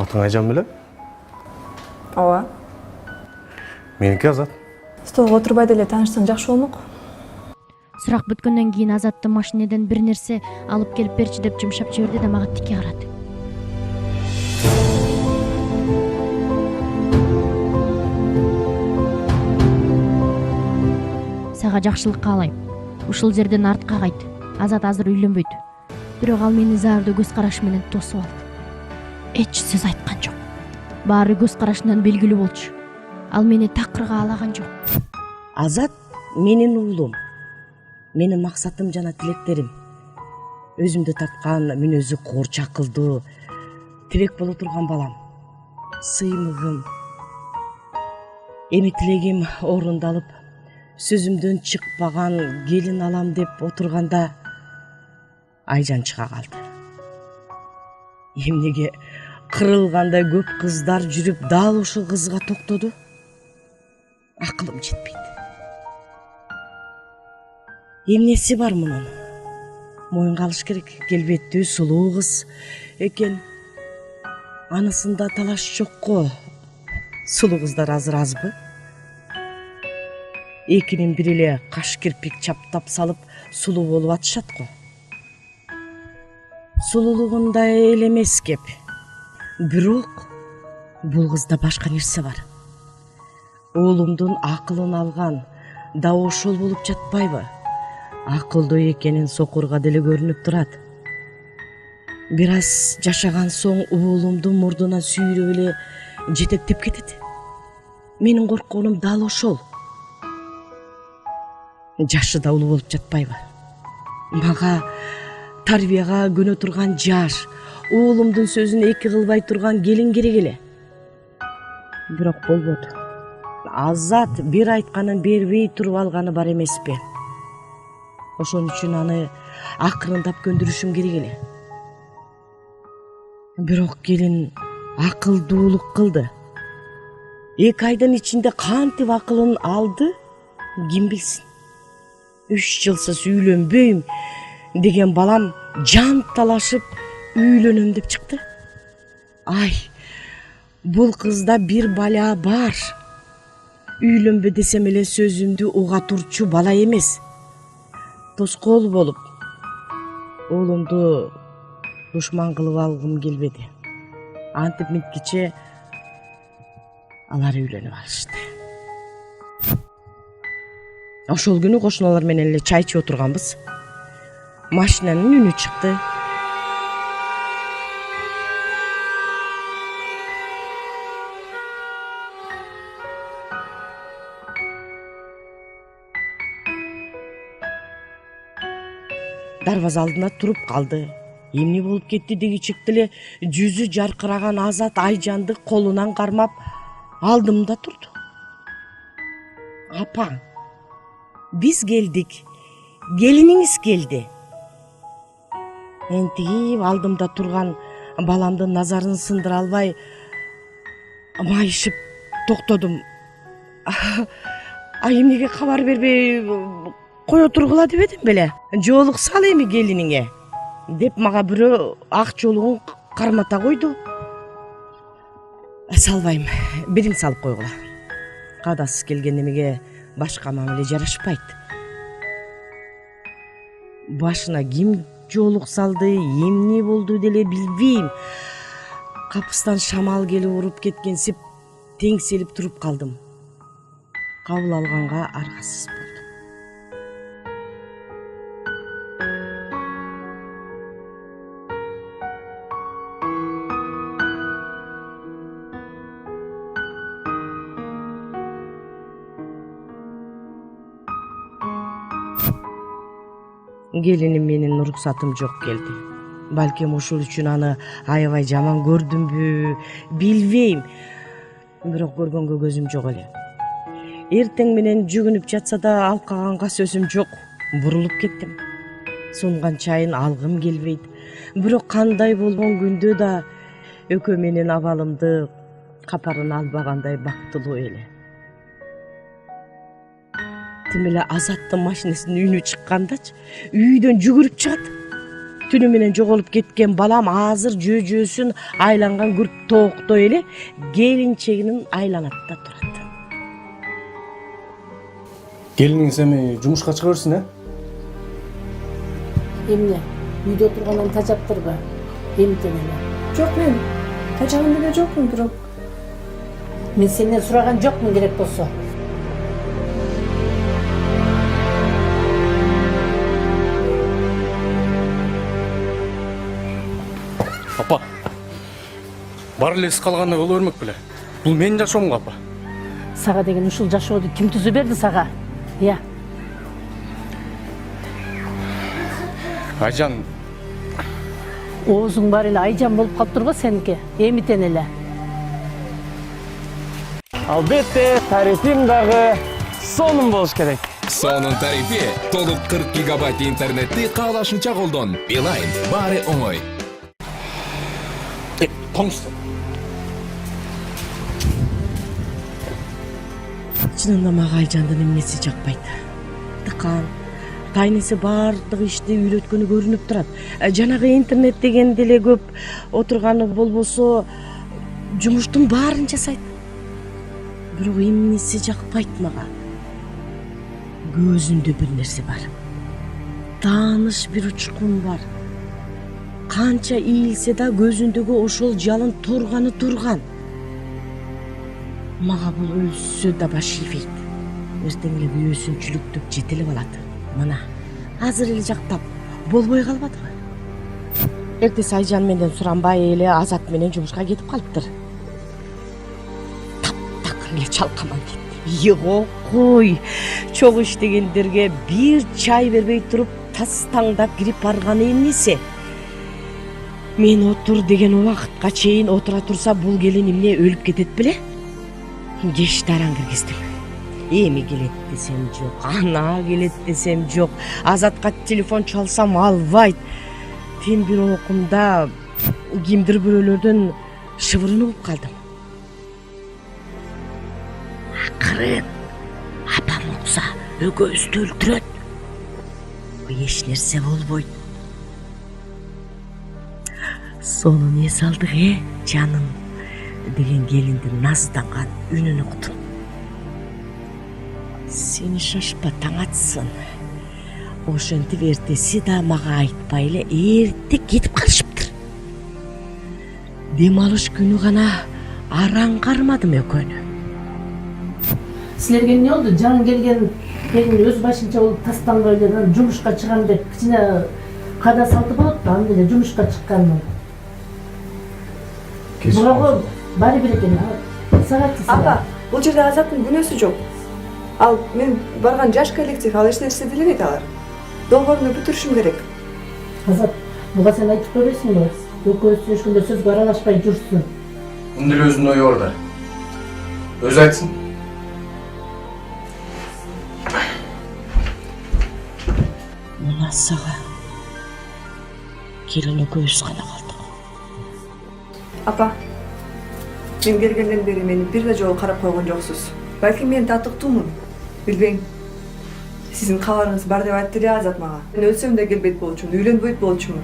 Атың Айжан беле? Ооба. Меники Азат. Столго отурбай деле таанышсаң жакшы болмок. Сурак бүткөндөн кийин Азатты машинеден бир нерсе алып келип берчи деп жумшап жиберди да мага тике карады. Сага жакшылык каалайм. Ушул жерден артка кайт. Азат азыр үйлөнбөйт. Бирок ал мени заардуу көз карашы менен тосуп алды. Эч сөз айткан жок. Баары көз карашынан белгилүү болчу. Ал мени такырга алаган жок. Азат менин уулум. Менин максатым жана тилектерим. Өзүмдү тарткан мүнөзү коорчу акылдуу, тирек боло турган балам. Сыймыгым. Эми тилегим орундалып, сөзүмдөн чыкпаган келин алам деп отурганда Айжан чыга калды. Эмнеге кырылгандай көп кыздар жүрүп дал ушул кызга токтоду? Акылым жетпейт. Эмнеси бар мунун? Моюнга алыш керек. Келбеттүү, сулуу кыз экен. Анысында талаш жокко. Сулуу кыздар азыр азбы? Экинин бири эле каш кирпик чаптап салып сулуу болуп атышат го. Сулуулугундай эле эмес кеп. Бирок бул кызда башка нерсе бар. Уулумдун акылын алган да ошол болуп жатпайбы? Акылдуу экенин сокурга деле көрүнүп турат. Бир аз жашаган соң уулумдун мурдунан сүйрөп эле жетектеп кетет. Менин коркконум дал ошол. Жашы да улуу болуп жатпайбы? Мага тарбияга көнө турган жаш, уулумдун сөзүн эки кылбай турган келин керек эле. Бирок болбоду. Азат бир айтканын бербей туруп алганы бар эмеспи? Ошон үчүн аны акырындап көндүрүшүм керек эле. Бирок келин акылдуулук кылды. 2 айдын ичинде кантип акылын алды, ким билсин? 3 жылсыз үйлөнбөйм деген балам жан талашып үйлөнөм деп чыкты. Ай, бул кызда бир бала бар. Үйлөнбө десем эле сөзүмдү уга турчу бала эмес. Тоскоол болуп, уулумду душман кылып алгым келбеди. Антип минткиче алар үйлөнүп алышты. Ошол күнү кошуналар менен эле чай ичип отурганбыз. Машинанын үнү чыкты. Дарбаза алдына туруп калды. Эмне болуп кетти деги чекти эле жүзү жаркыраган Азат Айжанды колунан кармап алдымда турду. Апа, биз келдик. Келиниңиз келди. Энтип алдымда турган баламдын назарын сындыра албай майышып токтодум. Эмнеге кабар бербей кое тургула дебедим беле? Жоолук сал эми келиниңе деп мага бирөө ак жолугун кармата койду. Салбайм, бириң салып койгула. Кадасыз келген немеге башка мамиле жарашпайт. Башына ким жоолук салды, эмне болду деле билбейм. Капыстан шамал келип уруп кеткенсип теңселип туруп калдым. Кабыл алганга аргасыз болдум. Келиним менин уруксатым жок келди. Балким ушул үчүн аны аябай жаман көрдүмбү, билбейм. Бирок көргөнгө көзүм жок эле. Эртең менен жүгүнүп жатса да алкаганга сөзүм жок. Бурулуп кеттим. Сунган чайын алгым келбейт. Бирок кандай болгон күндө да экөө менин абалымды капарын албагандай бактылуу эле. Тим эле Азаттын машинасынын үнү чыккандачы үйдөн жүгүрүп чыгат. түнү менен жоголуп кеткен балам азыр жөө-жөөсүн айланган күрт тооктой эле келинчегинин айланат да турат. Келиниңиз эми жумушка чыга берсин, Эмне? Үйдө тургандан тажаптырбы? Эмтен эле. Жок, мен тажаган деле жокмун, бирок Мен сенден сураган жокмун керек болсо. Апа. Бар эле эс калгандай боло бермек беле. Бул менин жашоом го, апа. Сага деген ушул жашооду ким түзүп берди сага? Айжан, Оозуң бар эле айжан болуп калыптыр го сеники. Эмитен эле. Албетте, тарифим дагы сонун болуш керек. Сонун тарифи толук 40 гигабайт интернетти каалашынча колдон. Билайн баары оңой. тоңсуз. Чынында мага Айжандын эмнеси жакпайт. Тыкан, тайнысы баардык ишти үйлөткөнү көрүнүп турат. Жанагы интернет деген деле көп отурганы болбосо жумуштун баарын жасайт. Бирок эмнеси жакпайт мага. Көзүндө бир нерсе бар. Тааныш бир учкун бар. Канча ийилсе да көзүндөгү ошол жалын турган. Мага бул өлсө да баш ийбейт. Эртең эле бүйөөсүн чүлүктүп жетелеп алат. Мына, азыр эле жактап болбой калбадыбы? Эртеси Айжан менден суранбай эле Азат менен жумушка кетип калыптыр. Таптакыр эле чалкаман кетти. Кой, чогуу иштегендерге бир чай бербей туруп тас таңдап кирип барганы эмнеси? Мен отур деген убакытка чейин отура турса бул келин эмне өлүп кетет беле? Кеш дараң киргиздим. Эми келет десем жок, ана келет десем жок. Азатка телефон чалсам албайт. Тен бир окумда кимдир бирөөлөрдөн шыбырын угуп калдым. Акырын апам укса экөөбүздү өлтүрөт. Эч нерсе болбойт. Сонун эс алдык, жаным деген келиндин назданган үнүн уктум. Сени шашпа, таң атсын. Ошентип эртеси да мага айтпай эле эрте кетип калышыптыр. Дем алыш күнү гана араң кармадым экөөнү. Силерге эмне болду? Жаңы келген келин өз башынча болуп тастанбай эле жумушка чыгам деп кичине када салты болот да, анда эле жумушка чыкканмын. Бирок баары бир экен. апа, бул жерде Азаттын күнөөсү жок. Ал мен барган жаш коллектив, ал эч нерсе делебейт алар. Долбооруну бүтүрүшүм керек. Азат, буга сен айтып көрөсүңбү? Экөөбүз сүйлөшкөндө сөзгө аралашпай жүрсүн. Мындай эле өзүнүн ою бар да. Өзү айтсын. Мына сага келин экөөбүз гана калдык. Апа, мен келгенден бери мени бир да жолу карап койгон жоксуз. Балким мен татыктуумун, билбейм. Сиздин кабарыңыз бар деп айтты эле Азат мага. Мен өлсөм да келбейт болчумун, үйлөнбөйт болчумун.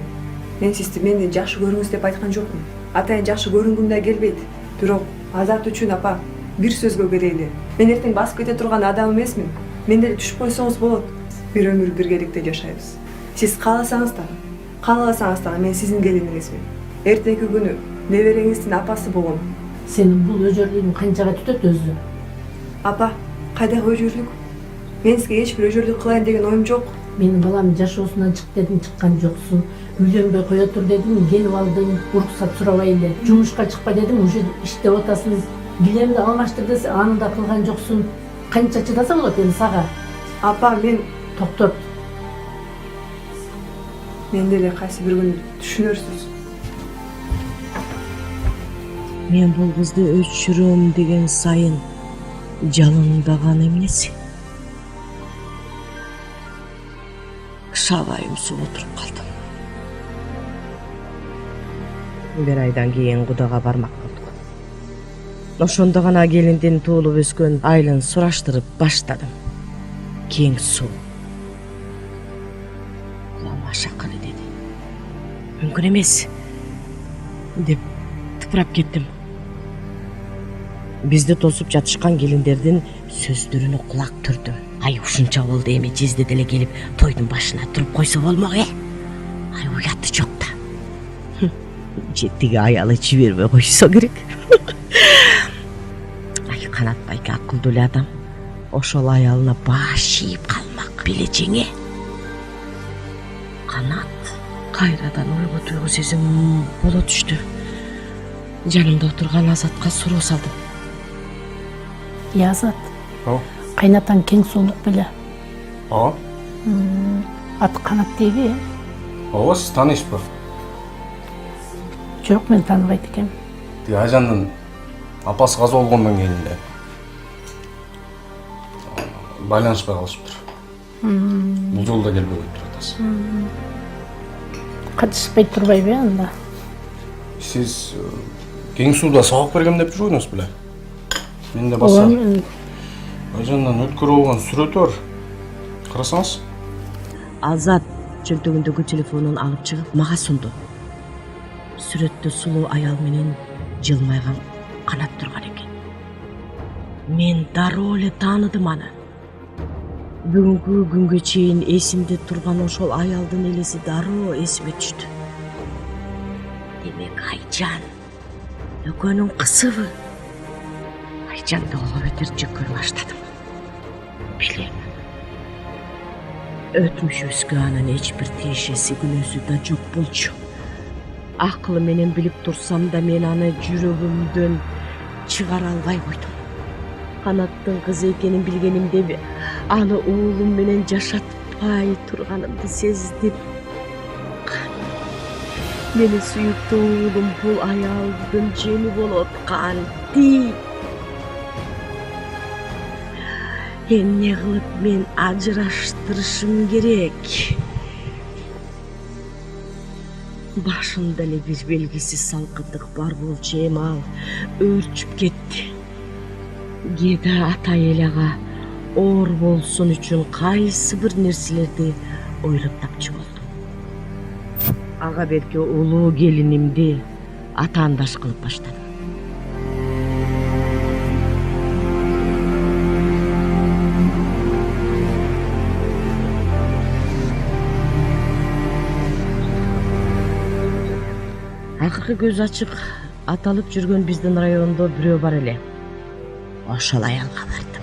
Мен сизди мени жакшы көрүңүз деп айткан жокмун. Атайын жакшы көрүнгүм да келбейт. Бирок Азат үчүн апа, бир сөзгө келели. Мен эртең басып кете турган адам эмесмин. Мен деле түшүп койсоңуз болот. Бир өмүр биргеликте жашайбыз. Сиз кааласаңыз дагы мен сиздин келиниңизмин. Эртеки күнү небереңиздин апасы болом. Сенин бул өжөрлүгүң канчага түтөт өзү? Апа, кайдагы өжөрлүк? Мен сизге эч бир өжөрлүк кылайын деген оюм жок. Менин балам жашоосунан чык дедим, чыккан жоксуң. Үйлөнбөй кое тур дедим, келип алдың, уруксат сурабай эле. Жумушка чыкпа дедим, уже иштеп атасың. Билемди алмаштыр десе, аны да кылган жоксуң. Канча чыдаса болот эми сага? Апа, мен Токтот. мен деле кайсы бир күнү түшүнөрсүз. Мен бул кызды өчүрөм деген сайын жалындаган эмнеси? Кышабай умсуп отуруп калдым. Бир айдан кийин Кудага бармак болдук. Ошондо гана келиндин туулуп өскөн айылын сураштырып баштадым. Кең суу. Кулама шакыры деди. мүмкүн эмес деп тыпырап кеттим. Бизди тосуп жатышкан келиндердин сөздөрүнө кулак түрдүм. Ай ушунча болду, эми жезде деле келип тойдун башына туруп койсо болмок Ай уяты жок да. Жеттиги аялы жибербей койсо керек. Ай Канат байке акылдуу эле адам. Ошол аялына баш ийип калмак. Беле жеңе. Канат кайрадан ойго туйгу сезим боло түштү. Жанымда отурган Азатка суроо салдым. Азат, Ооба. кайнатаң кең сулук беле. Ооба. Аты Канат дейби? Ооба, сиз тааныйсызбы? Жок, мен тааныбайт экенмин. Тиги Айжандын апасы каза болгондон кийин эле байланышпай калышыптыр. Бул жолу да келбей коюптур атасы. Катышпай турбайбы анда? Сиз кең сууда сабак бергем деп жүргөнүңүз беле? Менде баса Айжандан өткөрүп алган сүрөтү бар. Карасаңыз. Азат чөнтөгүндөгү телефонун алып чыгып мага сунду. Сүрөттө сулуу аял менен жылмайган Канат турган экен. Мен дароо эле тааныдым аны. Бүгүнкү күнгө чейин эсимде турган ошол аялдын элеси дароо эсиме түштү. Демек Айжан экөөнүн кызыбы. Айжанды ого бетер жек көрө баштадым. Билем. Өтмүшүбүзгө анын эч бир тиешеси күнөөсү да жок болчу. Акылы менен билип турсам да мен аны жүрөгүмдөн чыгара албай койдум. Канаттын кызы экенин билгенимде аны уулум менен жашатпай турганымды сездим. Менин сүйүктүү уулум бул аялдын жеми болот канти. Эмне кылып мен ажыраштырышым керек? Башында эле бир белгисиз салкындык бар болчу, эми ал өөрчүп кетти. Кээде атай элега оор болсун үчүн кайсы бир нерселерди ойлоп тапчу болдум. Ага берки улуу келинимди атаандаш кылып баштадым. Акыркы көз ачык аталып жүргөн биздин райондо бирөө бар эле. Ошол аялга бардым.